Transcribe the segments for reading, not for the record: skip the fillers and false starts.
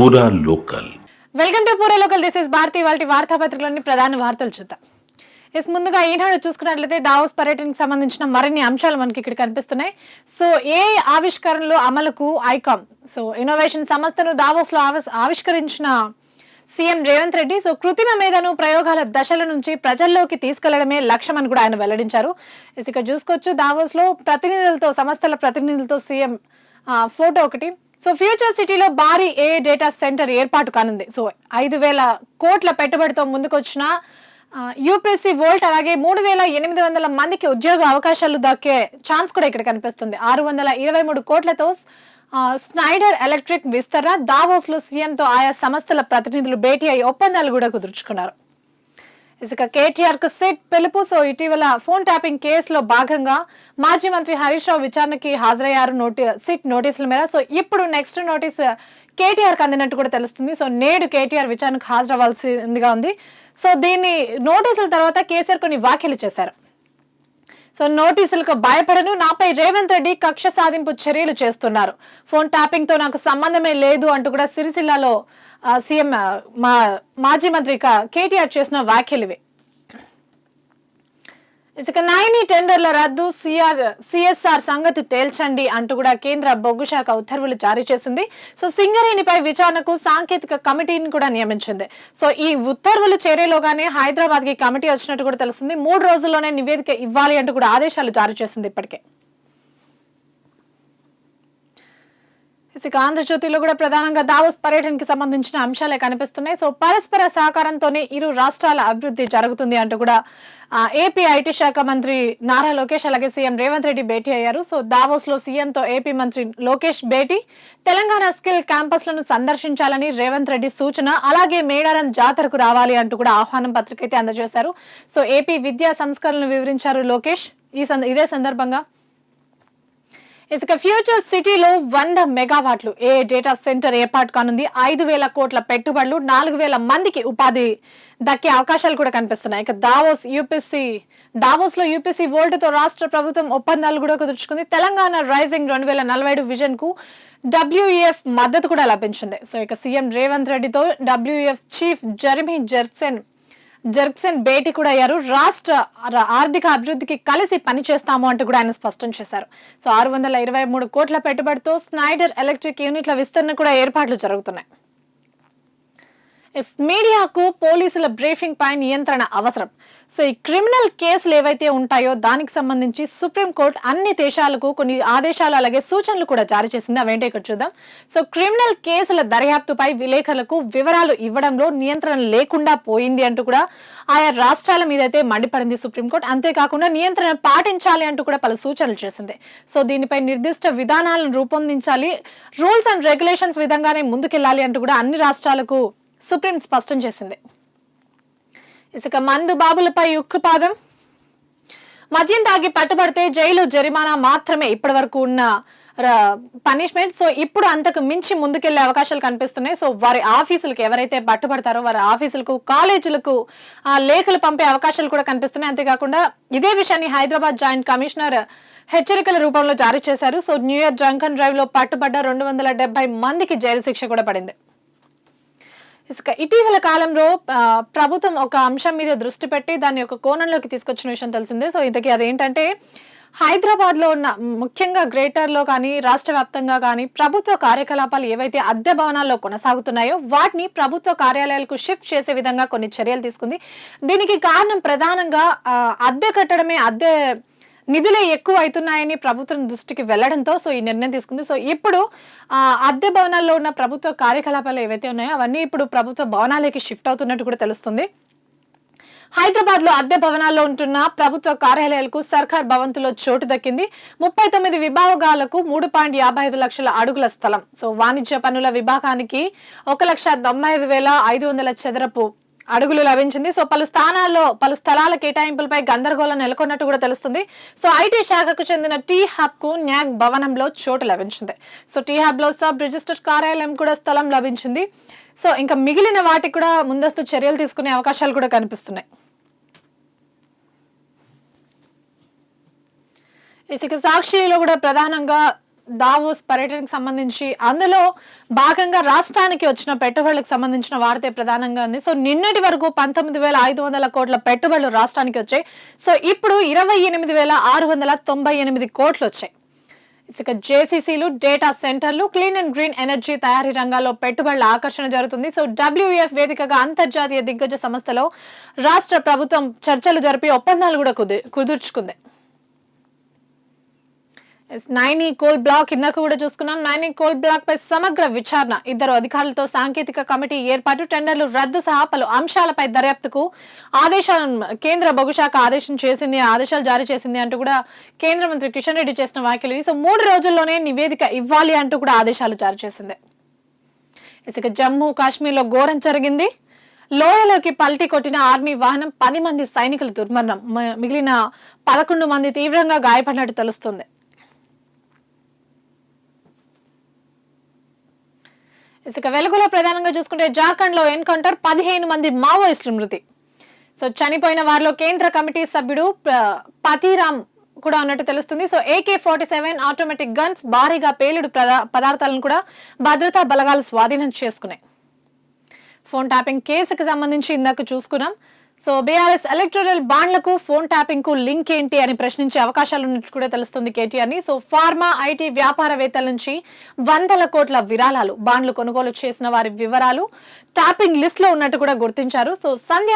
పూరా local. Welcome to Poora local. This is Bharathi. వాళ్ళ వార్తాపత్రికలోని ప్రధాన వార్తలు చూద్దాం. ముందుగా ఈనాడు చూసుకున్నట్లయితే దావోస్ పర్యటనకు సంబంధించిన మరిన్ని అంశాలు మనకి ఇక్కడ కనిపిస్తున్నాయి. సో ఏ ఆవిష్కరణలు అమలుకు ఐకామ్. సో ఇన్నోవేషన్ సంస్థను దావోస్ లో ఆవిష్కరించిన సీఎం రేవంత్ రెడ్డి. సో కృత్రిమ మేధను ప్రయోగాల దశల నుంచి ప్రజల్లోకి తీసుకెళ్లడమే లక్ష్యం అని కూడా ఆయన వెల్లడించారు. ఇక్కడ చూసుకోవచ్చు దావోస్ లో సంస్థల ప్రతినిధులతో సీఎం ఫోటో ఒకటి. సో ఫ్యూచర్ సిటీలో భారీ ఏ డేటా సెంటర్ ఏర్పాటు కానుంది. సో 5,000 కోట్ల పెట్టుబడితో ముందుకొచ్చిన యూపీఎస్సీ వోల్ట్ అలాగే 3,800 మందికి ఉద్యోగ అవకాశాలు దక్కే ఛాన్స్ కూడా ఇక్కడ కనిపిస్తుంది. 623 కోట్లతో స్నైడర్ ఎలక్ట్రిక్ విస్తరణ. దావోస్ లో సీఎంతో ఆయా సంస్థల ప్రతినిధులు భేటీ అయ్యి ఒప్పందాలు కూడా కుదుర్చుకున్నారు. కేటీఆర్ కు సిట్ పిలుపు. సో ఇటీవల ఫోన్ ట్యాపింగ్ కేసులో భాగంగా మాజీ మంత్రి హరీష్ రావు విచారణకి హాజరయ్యారు సిట్ నోటీసుల మేర. సో ఇప్పుడు నెక్స్ట్ నోటీస్ కేటీఆర్ కు అందినట్టు కూడా తెలుస్తుంది. సో నేడు కేటీఆర్ విచారణకు హాజరవ్వాల్సిందిగా ఉంది. సో దీన్ని నోటీసుల తర్వాత కేసీఆర్ కొన్ని వ్యాఖ్యలు చేశారు. సో నోటీసులకు భయపడను, నాపై రేవంత్ రెడ్డి కక్ష సాధింపు చర్యలు చేస్తున్నారు, ఫోన్ ట్యాపింగ్ తో నాకు సంబంధమే లేదు అంటూ కూడా సిరిసిల్లాలో సీఎం మాజీ మంత్రి కేటీఆర్ చేసిన వ్యాఖ్యలు ఇవి. నాయిని టెండర్ల రద్దు, సిఎస్ఆర్ సంగతి తేల్చండి అంటూ కూడా కేంద్ర బొగ్గు శాఖ ఉత్తర్వులు జారీ చేసింది. సో సింగరేణిపై విచారణకు సాంకేతిక కమిటీని కూడా నియమించింది. సో ఈ ఉత్తర్వులు చేరేలోగానే హైదరాబాద్ కి కమిటీ వచ్చినట్టు కూడా తెలుస్తుంది. 3 రోజుల్లోనే నివేదిక ఇవ్వాలి అంటూ కూడా ఆదేశాలు జారీ చేసింది ఇప్పటికే. ఆంధ్రజ్యోతిలో కూడా ప్రధానంగా దావోస్ పర్యటనకి సంబంధించిన అంశాలే కనిపిస్తున్నాయి. సో పరస్పర సహకారంతోనే ఇరు రాష్ట్రాల అభివృద్ధి జరుగుతుంది అంటూ కూడా ఏపీ ఐటీ శాఖ మంత్రి నారా లోకేష్ అలాగే సీఎం రేవంత్ రెడ్డి భేటీ అయ్యారు. సో దావోస్ లో సీఎంతో ఏపీ మంత్రి లోకేష్ భేటీ. తెలంగాణ స్కిల్ క్యాంపస్లను సందర్శించాలని రేవంత్ రెడ్డి సూచన. అలాగే మేడారం జాతరకు రావాలి అంటూ కూడా ఆహ్వానం పత్రిక అయితే అందజేశారు. సో ఏపీ విద్యా సంస్కరణలు వివరించారు లోకేష్. ఇదే సందర్భంగా ఫ్యూచర్ సిటీలో 100 మెగావాట్లు ఏ డేటా సెంటర్ ఏర్పాటు కానుంది. 5,000 కోట్ల పెట్టుబడులు, 4,000 మందికి ఉపాధి దక్కే అవకాశాలు కూడా కనిపిస్తున్నాయి. దావోస్ లో యూపీఎస్సీ వోల్ట్ తో రాష్ట్ర ప్రభుత్వం ఒప్పందాలు కూడా కుదుర్చుకుంది. తెలంగాణ రైజింగ్ 2047 విజన్ కు WEF మద్దతు కూడా లభించింది. సో సీఎం రేవంత్ రెడ్డితో WEF చీఫ్ జెర్మీ జెర్క్సన్ భేటీ కూడా అయ్యారు. రాష్ట్ర ఆర్థిక అభివృద్ధికి కలిసి పనిచేస్తాము అంటూ కూడా ఆయన స్పష్టం చేశారు. సో 623 కోట్ల పెట్టుబడితో స్నైడర్ ఎలక్ట్రిక్ యూనిట్ల విస్తరణ కూడా ఏర్పాట్లు జరుగుతున్నాయి. మీడియాకు పోలీసుల బ్రీఫింగ్ పై నియంత్రణ అవసరం. సో ఈ క్రిమినల్ కేసులు ఏవైతే ఉంటాయో దానికి సంబంధించి సుప్రీంకోర్టు అన్ని దేశాలకు కొన్ని ఆదేశాలు అలాగే సూచనలు కూడా జారీ చేసింది. అవేంటో ఇక్కడ చూద్దాం. సో క్రిమినల్ కేసుల దర్యాప్తుపై విలేకరులకు వివరాలు ఇవ్వడంలో నియంత్రణ లేకుండా పోయింది అంటూ కూడా ఆయా రాష్ట్రాల మీద అయితే మండిపడింది సుప్రీంకోర్టు. అంతేకాకుండా నియంత్రణ పాటించాలి అంటూ కూడా పలు సూచనలు చేసింది. సో దీనిపై నిర్దిష్ట విధానాలను రూపొందించాలి, రూల్స్ అండ్ రెగ్యులేషన్స్ విధంగానే ముందుకెళ్లాలి అంటూ కూడా అన్ని రాష్ట్రాలకు సుప్రీం స్పష్టం చేసింది. మందు బాబులపై ఉక్కుపాదం. మద్యం తాగి పట్టుబడితే జైలు జరిమానా మాత్రమే ఇప్పటి వరకు ఉన్న పనిష్మెంట్. సో ఇప్పుడు అంతకు మించి ముందుకెళ్లే అవకాశాలు కనిపిస్తున్నాయి. సో వారి ఆఫీసులకు ఎవరైతే పట్టుబడతారో వారి ఆఫీసులకు కాలేజీలకు లేఖలు పంపే అవకాశాలు కూడా కనిపిస్తున్నాయి. అంతేకాకుండా ఇదే విషయాన్ని హైదరాబాద్ జాయింట్ కమిషనర్ హెచ్చరికల రూపంలో జారీ చేశారు. So new year drunk and drive లో పట్టుబడ్డ 270 మందికి జైలు శిక్ష కూడా పడింది. ఇటీవల కాలంలో ప్రభుత్వం ఒక అంశం మీద దృష్టి పెట్టి దాన్ని ఒక కోణంలోకి తీసుకొచ్చిన విషయం తెలిసిందే. సో ఇంతకీ అదేంటంటే హైదరాబాద్ లో ఉన్న ముఖ్యంగా గ్రేటర్ లో కానీ రాష్ట్ర వ్యాప్తంగా కానీ ప్రభుత్వ కార్యకలాపాలు ఏవైతే అద్దె భవనాల్లో కొనసాగుతున్నాయో వాటిని ప్రభుత్వ కార్యాలయాలకు షిఫ్ట్ చేసే విధంగా కొన్ని చర్యలు తీసుకుంది. దీనికి కారణం ప్రధానంగా అద్దె కట్టడమే, అద్దె నిధులే ఎక్కువ అవుతున్నాయని ప్రభుత్వం దృష్టికి వెళ్లడంతో సో ఈ నిర్ణయం తీసుకుంది. సో ఇప్పుడు అద్దె భవనాల్లో ఉన్న ప్రభుత్వ కార్యకలాపాలు ఏవైతే ఉన్నాయో అవన్నీ ఇప్పుడు ప్రభుత్వ భవనాలకి షిఫ్ట్ అవుతున్నట్టు కూడా తెలుస్తుంది. హైదరాబాద్ లో అద్దె భవనాల్లో ఉంటున్న ప్రభుత్వ కార్యాలయాలకు సర్కార్ భవంతులో చోటు దక్కింది. 39 విభాగాలకు 3.55 లక్షల అడుగుల స్థలం. సో వాణిజ్య పన్నుల విభాగానికి 1,95,500 చదరపు అడుగులు లభించింది. సో పలు స్థలాల కేటాయింపులపై గందరగోళం నెలకొన్నట్టు కూడా తెలుస్తుంది. సో ఐటీ శాఖకు చెందిన టీ హబ్ కు న్యాక్ భవనంలో చోటు లభించింది. సో టీ హబ్ లో సబ్ రిజిస్టర్ కార్యాలయం కూడా స్థలం లభించింది. సో ఇంకా మిగిలిన వాటికి కూడా ముందస్తు చర్యలు తీసుకునే అవకాశాలు కూడా కనిపిస్తున్నాయి. సాక్షిలో కూడా ప్రధానంగా దావోస్ పర్యటనకు సంబంధించి అందులో భాగంగా రాష్ట్రానికి వచ్చిన పెట్టుబడులకు సంబంధించిన వార్తే ప్రధానంగా ఉంది. సో నిన్నటి వరకు 19,500 కోట్ల పెట్టుబడులు రాష్ట్రానికి వచ్చాయి. సో ఇప్పుడు 28,698 కోట్లు వచ్చాయి. ఇక జేసీసీలు, డేటా సెంటర్లు, క్లీన్ అండ్ గ్రీన్ ఎనర్జీ తయారీ రంగాల్లో పెట్టుబడుల ఆకర్షణ జరుగుతుంది. సో WEF వేదికగా అంతర్జాతీయ దిగ్గజ సంస్థలో రాష్ట్ర ప్రభుత్వం చర్చలు జరిపి ఒప్పందాలు కూడా కుదుర్చుకుంది. నైని కోల్ బ్లాక్ ఇందాక కూడా చూసుకున్నాం. నైని కోల్ బ్లాక్ పై సమగ్ర విచారణ, 2 అధికారులతో సాంకేతిక కమిటీ ఏర్పాటు, టెండర్లు రద్దు సహా పలు అంశాలపై దర్యాప్తుకు కేంద్ర బొగ్గు శాఖ ఆదేశాలు జారీ చేసింది అంటూ కూడా కేంద్ర మంత్రి కిషన్ రెడ్డి చేసిన వ్యాఖ్యలు. సో 3 రోజుల్లోనే నివేదిక ఇవ్వాలి అంటూ కూడా ఆదేశాలు జారీ చేసింది. ఇక జమ్మూ కాశ్మీర్ లో ఘోరం జరిగింది. లోయలోకి పల్టీ కొట్టిన ఆర్మీ వాహనం, 10 మంది సైనికులు దుర్మరణం, మిగిలిన 11 మంది తీవ్రంగా గాయపడినట్టు తెలుస్తుంది. ఇక వెలుగులో ప్రధానంగా చూసుకుంటే జార్ఖండ్ లో ఎన్కౌంటర్, 15 మంది మావోయిస్టులు మృతి. సో చనిపోయిన వారిలో కేంద్ర కమిటీ సభ్యుడు పతిరామ్ కూడా ఉన్నట్టు తెలుస్తుంది. సో AK-47 ఆటోమేటిక్ గన్స్, భారీగా పేలుడు పదార్థాలను కూడా భద్రతా బలగాలు స్వాధీనం చేసుకున్నాయి. ఫోన్ ట్యాపింగ్ కేసుకు సంబంధించి ఇందాక చూసుకున్నాం. సో బీఆర్ఎస్ ఎలక్టోరల్ బాండ్లకు ఫోన్ ట్యాపింగ్ కు లింక్ ఏంటి అని ప్రశ్నించే అవకాశాలు ఉన్నట్టు కూడా తెలుస్తుంది కేటీఆర్ ని. సో ఫార్మా, ఐటీ వ్యాపారవేత్తల నుంచి 100 కోట్ల విరాళాలు, బాండ్లు కొనుగోలు చేసిన వారి వివరాలు ట్యాపింగ్ లిస్ట్ లో ఉన్నట్టు కూడా గుర్తించారు. సో సంధ్య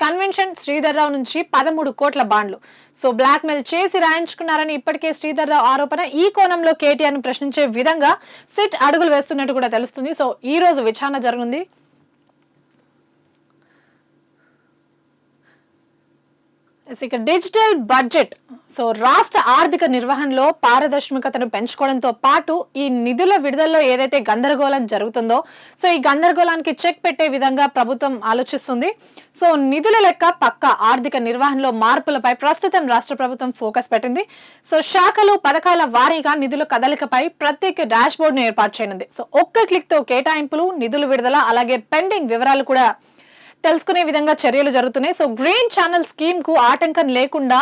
కన్వెన్షన్ శ్రీధర్రావు నుంచి 13 కోట్ల బాండ్లు సో బ్లాక్ మెయిల్ చేసి రాయించుకున్నారని ఇప్పటికే శ్రీధర్రావు ఆరోపణ. ఈ కోణంలో కేటీఆర్ ను ప్రశ్నించే విధంగా సిట్ అడుగులు వేస్తున్నట్టు కూడా తెలుస్తుంది. సో ఈ రోజు విచారణ జరుగుతుంది. ఇక డిజిటల్ బడ్జెట్, సో రాష్ట్ర ఆర్థిక నిర్వహణలో పారదర్శకతను పెంచుకోవడంతో పాటు ఈ నిధుల విడుదలలో ఏదైతే గందరగోళం జరుగుతుందో, సో ఈ గందరగోళానికి చెక్ పెట్టే విధంగా ప్రభుత్వం ఆలోచిస్తుంది. సో నిధుల లెక్క పక్క ఆర్థిక నిర్వహణలో మార్పులపై ప్రస్తుతం రాష్ట్ర ప్రభుత్వం ఫోకస్ పెట్టింది. సో శాఖలు, పథకాల వారీగా నిధుల కదలికపై ప్రత్యేక డాష్ బోర్డ్ ను ఏర్పాటు చేయనుంది. సో ఒక్క క్లిక్ తో కేటాయింపులు, నిధుల విడుదల, అలాగే పెండింగ్ వివరాలు కూడా తెలుసుకునే విధంగా చర్యలు జరుగుతున్నాయి. సో గ్రీన్ ఛానల్ స్కీమ్ కు ఆటంకం లేకుండా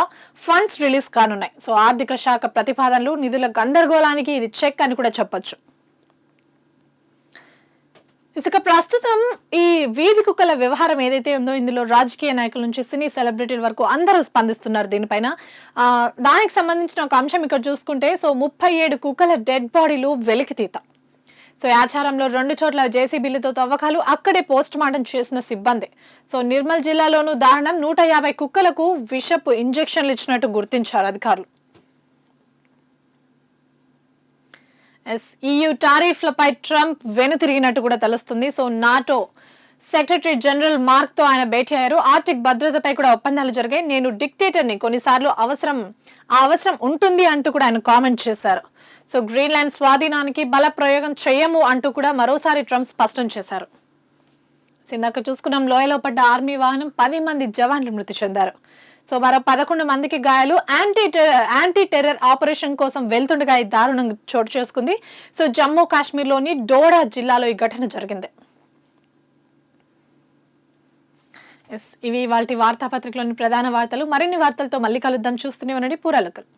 ఫండ్స్ రిలీజ్ కానున్నాయి. సో ఆర్థిక శాఖ ప్రతిపాదనలు, నిధుల గందరగోళానికి ఇది చెక్ అని కూడా చెప్పొచ్చు. ఇక ప్రస్తుతం ఈ వీధి కుక్కల వ్యవహారం ఏదైతే ఉందో, ఇందులో రాజకీయ నాయకుల నుంచి సినీ సెలబ్రిటీల వరకు అందరూ స్పందిస్తున్నారు దీనిపైన. దానికి సంబంధించిన ఒక అంశం ఇక్కడ చూసుకుంటే, సో 37 కుక్కల డెడ్ బాడీలు వెలికితీత. సో ఆచారంలో 2 చోట్ల జేసీబీలతో తవ్వకాలు, అక్కడే పోస్ట్ మార్టం చేసిన సిబ్బంది. సో నిర్మల్ జిల్లాలోనూ దారుణం, 150 కుక్కలకు విషపు ఇంజెక్షన్లు ఇచ్చినట్టు గుర్తించారు అధికారులు. EU టారిఫ్లపై ట్రంప్ వెనుతిరిగినట్టు కూడా తెలుస్తుంది. So NATO secretary general mark తో ఆయన భేటీ అయ్యారు. ఆర్టిక్ భద్రతపై కూడా ఒప్పందాలు జరిగాయి. నేను డిక్టేటర్ని, కొన్నిసార్లు అవసరం ఉంటుంది అంటూ కూడా ఆయన కామెంట్ చేశారు. సో గ్రీన్లాండ్ స్వాధీనానికి బల ప్రయోగం చేయము అంటూ కూడా మరోసారి ట్రంప్ స్పష్టం చేశారు. ఇందాక చూసుకున్నాం, లోయలో పడ్డ ఆర్మీ వాహనం, 10 మంది జవాన్లు మృతి చెందారు. సో మరో 11 మందికి గాయాలు. యాంటీ టెర్రర్ ఆపరేషన్ కోసం వెళ్తుండగా ఈ దారుణం చోటు చేసుకుంది. సో జమ్మూ కాశ్మీర్ లోని డోడా జిల్లాలో ఈ ఘటన జరిగింది. ఇవి వాటి వార్తాపత్రికలోని ప్రధాన వార్తలు. మరిన్ని వార్తలతో మళ్ళీ కలుద్దాం. చూస్తూనే ఉండండి పూరా లోకల్.